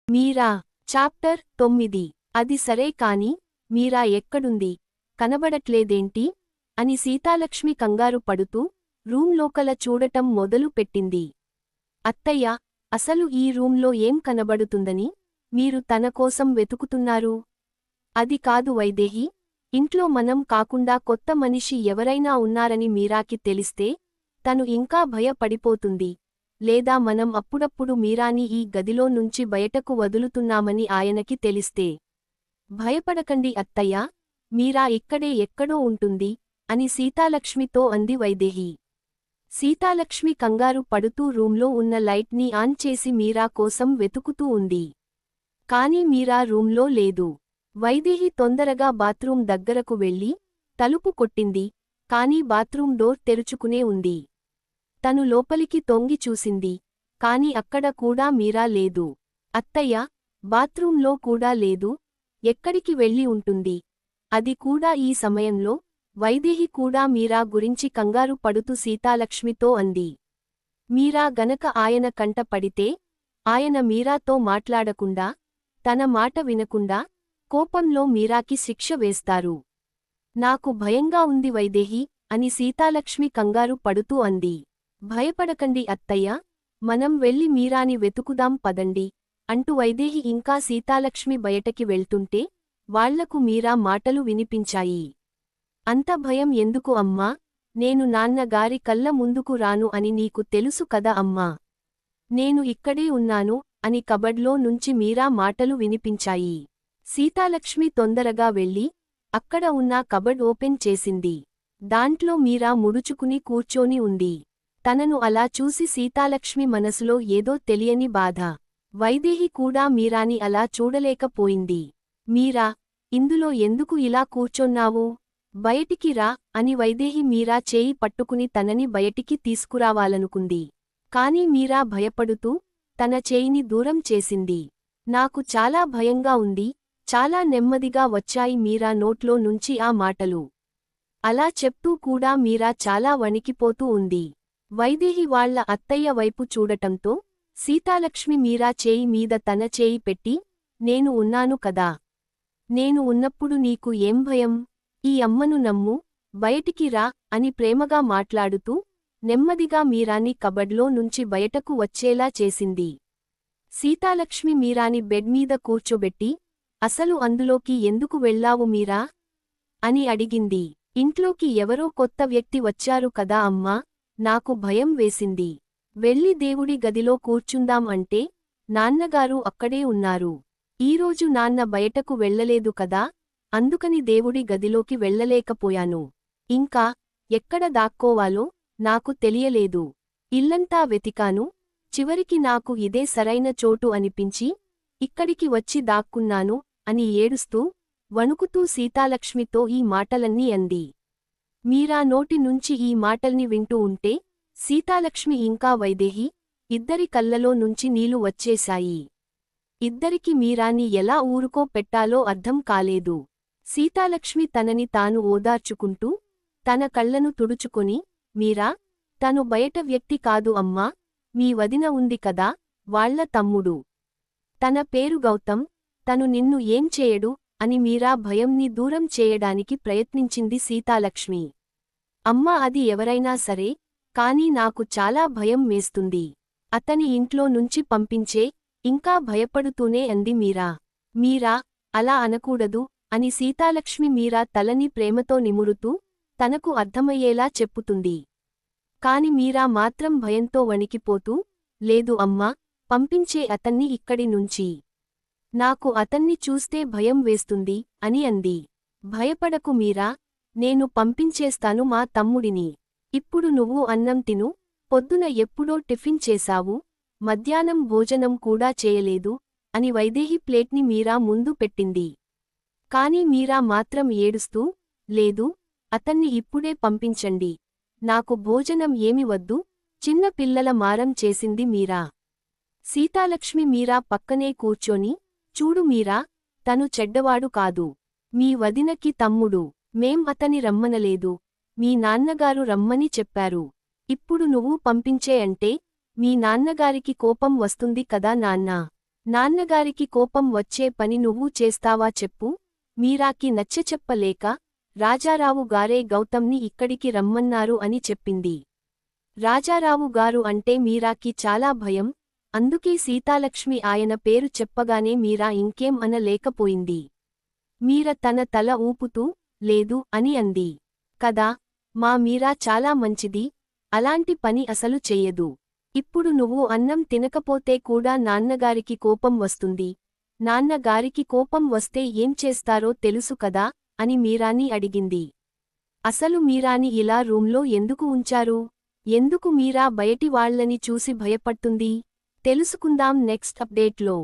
మీరా chapter 9 అది సరే కాని మీరా ఎక్కడుంది కనబడట్లేదేంటి అని సీతాలక్ష్మి కంగారు పడుతూ రూమ్ లోకల చూడటం మొదలు పెట్టింది. అత్తయ్య, అసలు ఈ రూంలో ఏం కనబడుతుందని మీరు తన కోసం వెతుకుతున్నారు? అది కాదు వైదేహి, ఇంట్లో మనం కాకుండా కొత్త మనిషి ఎవరైనా ఉన్నారని మీరాకి తెలిస్తే తను ఇంకా భయపడిపోతుంది. లేదా మనం అప్పుడప్పుడు మీరాని ఈ గదిలో నుంచి బయటకు వదులుతున్నామని ఆయనకి తెలిస్తే. భయపడకండి అత్తయ్యా, మీరా ఇక్కడే ఎక్కడో ఉంటుంది అని సీతాలక్ష్మితో అంది వైదేహి. సీతాలక్ష్మి కంగారు పడుతూ రూంలో ఉన్న లైట్ని ఆన్ చేసి మీరా కోసం వెతుకుతూ ఉంది. కానీ మీరా రూంలో లేదు. వైదేహి తొందరగా బాత్రూం దగ్గరకు వెళ్ళి తలుపు కొట్టింది. కానీ బాత్రూం డోర్ తెరుచుకునే ఉంది. తను లోపలికి తొంగి చూసింది. కాని అక్కడ కూడా మీరా లేదు. అత్తయ్య, బాత్రూంలో కూడా లేదు. ఎక్కడికి వెళ్ళి ఉంటుంది? అది కూడా ఈ సమయంలో? వైదేహి కూడా మీరా గురించి కంగారు పడుతూ సీతాలక్ష్మితో అంది. మీరా గనక ఆయన కంట పడితే ఆయన మీరాతో మాట్లాడకుండా, తన మాట వినకుండా కోపంలో మీరాకి శిక్ష వేస్తారు. నాకు భయంగా ఉంది వైదేహి అని సీతాలక్ష్మి కంగారు పడుతూ అంది. భయపడకండి అత్తయ్య, మనం వెళ్ళి మీరాని వెతుకుదాం పదండి అంటూ వైదేహి ఇంకా సీతాలక్ష్మి బయటకి వెళ్తుంటే వాళ్లకు మీరా మాటలు వినిపించాయి. అంత భయం ఎందుకు అమ్మా? నేను నాన్నగారి కళ్ళ ముందుకు రాను అని నీకు తెలుసు కదా అమ్మా. నేను ఇక్కడే ఉన్నాను అని కబడ్లో నుంచి మీరా మాటలు వినిపించాయి. సీతాలక్ష్మి తొందరగా వెళ్ళి అక్కడ ఉన్న కబడ్ ఓపెన్ చేసింది. దాంట్లో మీరా ముడుచుకుని కూర్చోని ఉంది. తనను అలా చూసి సీతాలక్ష్మి మనసులో ఏదో తెలియని బాధ. వైదేహి కూడా మీరాని అలా చూడలేకపోయింది. మీరా, ఇందులో ఎందుకు ఇలా కూర్చొన్నావు? బయటికి రా అని వైదేహి మీరా చేయి పట్టుకుని తనని బయటికి తీసుకురావాలనుకుంది. కాని మీరా భయపడుతూ తన చేయిని దూరం చేసింది. నాకు చాలా భయంగా ఉంది. చాలా నెమ్మదిగా వచ్చాయి మీరా నోట్లో నుంచి ఆ మాటలు. అలా చెప్తూ కూడా మీరా చాలా వణికిపోతూ ఉంది. వైదేహి వాళ్ల అత్తయ్య వైపు చూడటంతో సీతాలక్ష్మి మీరా చేయి మీద తన చేయి పెట్టి, నేను ఉన్నాను కదా. నేను ఉన్నప్పుడు నీకు ఏం భయం? ఈ అమ్మను నమ్ము, బయటికి రా అని ప్రేమగా మాట్లాడుతూ నెమ్మదిగా మీరాని కబడ్లో నుంచి బయటకు వచ్చేలా చేసింది. సీతాలక్ష్మి మీరాని బెడ్ మీద కూర్చోబెట్టి, అసలు అందులోకి ఎందుకు వెళ్ళావు మీరా? అని అడిగింది. ఇంట్లోకి ఎవరో కొత్త వ్యక్తి వచ్చారు కదా అమ్మా, నాకు భయం వేసింది. వెళ్ళి దేవుడి గదిలో కూర్చుందాం అంటే నాన్నగారు అక్కడే ఉన్నారు. ఈరోజు నాన్న బయటకు వెళ్ళలేదు కదా, అందుకని దేవుడి గదిలోకి వెళ్ళలేకపోయాను. ఇంకా ఎక్కడ దాక్కోవాలో నాకు తెలియలేదు. ఇల్లంతా వెతికాను. చివరికి నాకు ఇదే సరైన చోటు అనిపించి ఇక్కడికి వచ్చి దాక్కున్నాను అని ఏడుస్తూ వణుకుతూ సీతాలక్ష్మితో ఈ మాటలన్నీ అంది. మీరా నోటి నుంచి ఈ మాటల్ని వింటూ ఉంటే సీతాలక్ష్మి ఇంకా వైదేహి ఇద్దరి కళ్ళలో నుంచి నీళ్లు వచ్చేశాయి. ఇద్దరికి మీరాని ఎలా ఊరుకో పెట్టాలో అర్థం కాలేదు. సీతాలక్ష్మి తనని తాను ఓదార్చుకుంటూ తన కళ్లను తుడుచుకొని, మీరా, తను బయట వ్యక్తి కాదు అమ్మా, మీ వదిన ఉంది కదా, వాళ్ల తమ్ముడు. తన పేరు గౌతమ్, తను నిన్ను ఏం చేయడు అని మీరా భయంని దూరం చేయడానికి ప్రయత్నించింది సీతాలక్ష్మి. అమ్మా, అది ఎవరైనా సరే, కానీ నాకు చాలా భయం వేస్తుంది. అతని ఇంట్లో నుంచి పంపించే, ఇంకా భయపడుతూనే అంది మీరా. మీరా, అలా అనకూడదు అని సీతాలక్ష్మి మీరా తలని ప్రేమతో నిమురుతూ తనకు అర్థమయ్యేలా చెప్పుతుంది. కాని మీరా మాత్రం భయంతో వణికిపోతూ, లేదు అమ్మా, పంపించే అతన్ని ఇక్కడి నుంచి. నాకు అతన్ని చూస్తే భయం వేస్తుంది అని అంది. భయపడకు మీరా, నేను పంపించేస్తాను మా తమ్ముడిని. ఇప్పుడు నువ్వు అన్నం తిను. పొద్దున ఎప్పుడో టిఫిన్ చేశావు, మధ్యాహ్నం భోజనం కూడా చేయలేదు అని వైదేహి ప్లేట్ని మీరా ముందు పెట్టింది. కాని మీరా మాత్రం ఏడుస్తూ, లేదు, అతన్ని ఇప్పుడే పంపించండి. నాకు భోజనం ఏమి వద్దు, చిన్న పిల్లల మారం చేసింది మీరా. సీతాలక్ష్మి మీరా పక్కనే కూర్చొని, చూడు మీరా, తను చెడ్డవాడు కాదు. మీ వదినకి తమ్ముడు. మేం అతని రమ్మనలేదు. మీ నాన్నగారు రమ్మని చెప్పారు. ఇప్పుడు నువ్వు పంపించే అంటే మీ నాన్నగారికి కోపం వస్తుంది కదా నాన్నా. నాన్నగారికి కోపం వచ్చే పని నువ్వు చేస్తావా చెప్పు. మీరాకి నచ్చచెప్పలేక, రాజారావు గారే గౌతమ్ని ఇక్కడికి రమ్మన్నారు అని చెప్పింది. రాజారావు గారు అంటే మీరాకి చాలా భయం, అందుకే సీతాలక్ష్మి ఆయన పేరు చెప్పగానే మీరా ఇంకేం అనలేకపోయింది. మీర తన తల ఊపుతూ, లేదు అని అంది. కదా, మా మీరా చాలా మంచిది, అలాంటి పని అసలు చెయ్యదు. ఇప్పుడు నువ్వు అన్నం తినకపోతే కూడా నాన్నగారికి కోపం వస్తుంది. నాన్నగారికి కోపం వస్తే ఏం చేస్తారో తెలుసు కదా అని మీరాని అడిగింది. అసలు మీరాని ఇలా రూంలో ఎందుకు ఉంచారు? ఎందుకు మీరా బయటి వాళ్ళని చూసి భయపడుతుంది? తెలుసుకుందాం నెక్స్ట్ అప్డేట్లో.